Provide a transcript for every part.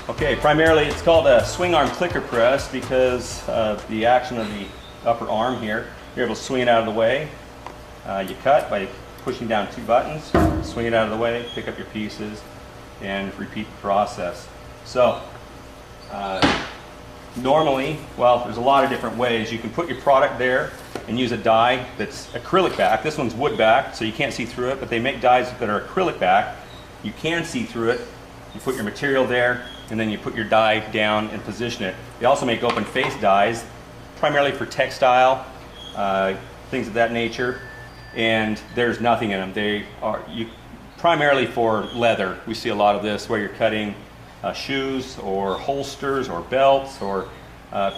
Okay, primarily it's called a swing arm clicker press because of the action of the upper arm here. You're able to swing it out of the way. You cut by pushing down 2 buttons, swing it out of the way, pick up your pieces, and repeat the process. So, normally, well, there's a lot of different ways. You can put your product there and use a die that's acrylic back. This one's wood back, so you can't see through it, but they make dies that are acrylic back. You can see through it. You put your material there, and then you put your die down and position it. They also make open face dies, primarily for textile, things of that nature, and there's nothing in them. They are primarily for leather. We see a lot of this where you're cutting shoes or holsters or belts or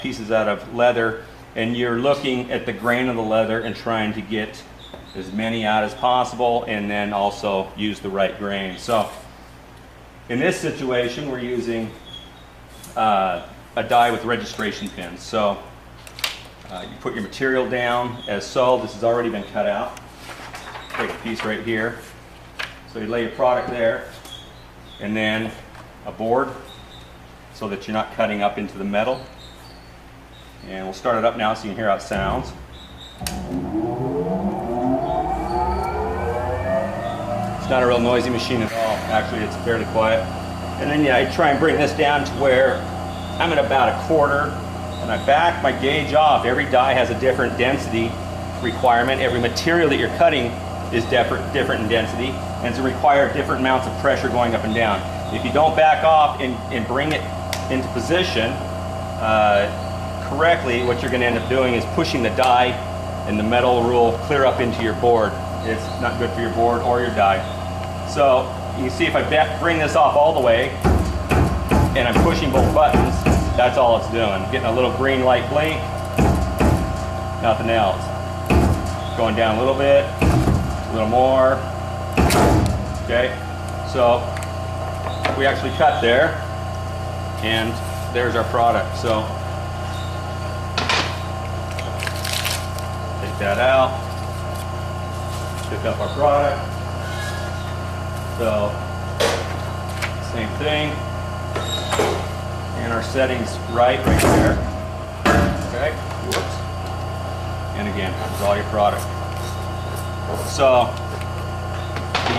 pieces out of leather, and you're looking at the grain of the leather and trying to get as many out as possible and then also use the right grain. So in this situation, we're using a die with registration pins. So you put your material down as so. This has already been cut out. Take a piece right here. So you lay your product there, and then a board so that you're not cutting up into the metal. And we'll start it up now so you can hear how it sounds. It's not a real noisy machine at all. Actually, it's fairly quiet. And then I try and bring this down to where I'm at about 1/4, and I back my gauge off. Every die has a different density requirement. Every material that you're cutting is different in density, and to require different amounts of pressure going up and down. If you don't back off and bring it into position correctly, what you're going to end up doing is pushing the die and the metal will clear up into your board. It's not good for your board or your die. So you can see if I bring this off all the way and I'm pushing both buttons, that's all it's doing. Getting a little green light blink, nothing else. Going down a little bit, a little more. Okay, so we actually cut there, and there's our product. So take that out, pick up our product. So same thing, and our settings right there. Okay, whoops. And again, there's all your product. So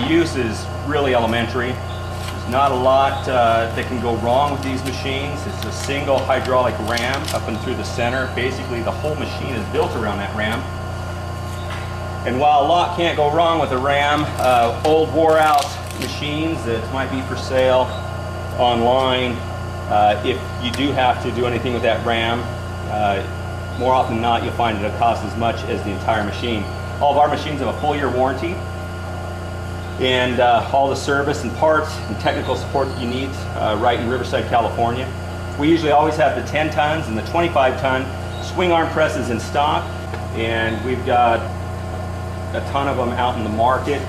the use is really elementary. There's not a lot that can go wrong with these machines. It's a single hydraulic ram up and through the center. Basically, the whole machine is built around that ram. And while a lot can't go wrong with a ram, old wore out machines that might be for sale online, if you do have to do anything with that ram, more often than not, you'll find it'll cost as much as the entire machine. All of our machines have a full year warranty, and all the service and parts and technical support that you need right in Riverside, California. We usually always have the 10 tons and the 25-ton swing arm presses in stock, and we've got a ton of them out in the market.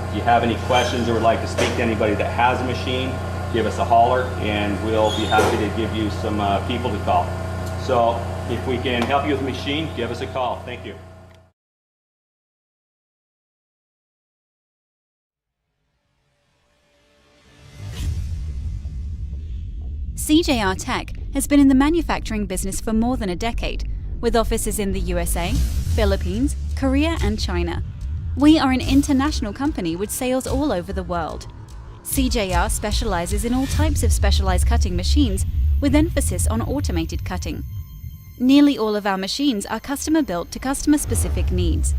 If you have any questions or would like to speak to anybody that has a machine, give us a holler and we'll be happy to give you some people to call. So if we can help you with a machine, give us a call. Thank you. CJR Tech has been in the manufacturing business for more than a decade, with offices in the USA, Philippines, Korea, and China. We are an international company with sales all over the world. CJR specializes in all types of specialized cutting machines, with emphasis on automated cutting. Nearly all of our machines are customer-built to customer-specific needs.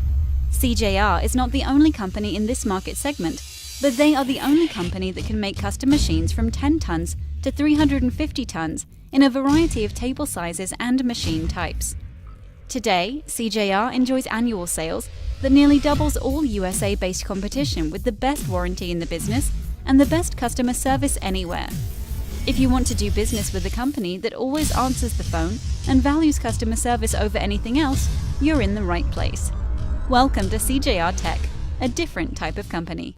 CJR is not the only company in this market segment, but they are the only company that can make custom machines from 10 tons to 350 tons in a variety of table sizes and machine types. Today, CJR enjoys annual sales that nearly doubles all USA-based competition with the best warranty in the business and the best customer service anywhere. If you want to do business with a company that always answers the phone and values customer service over anything else, you're in the right place. Welcome to CJR Tech, a different type of company.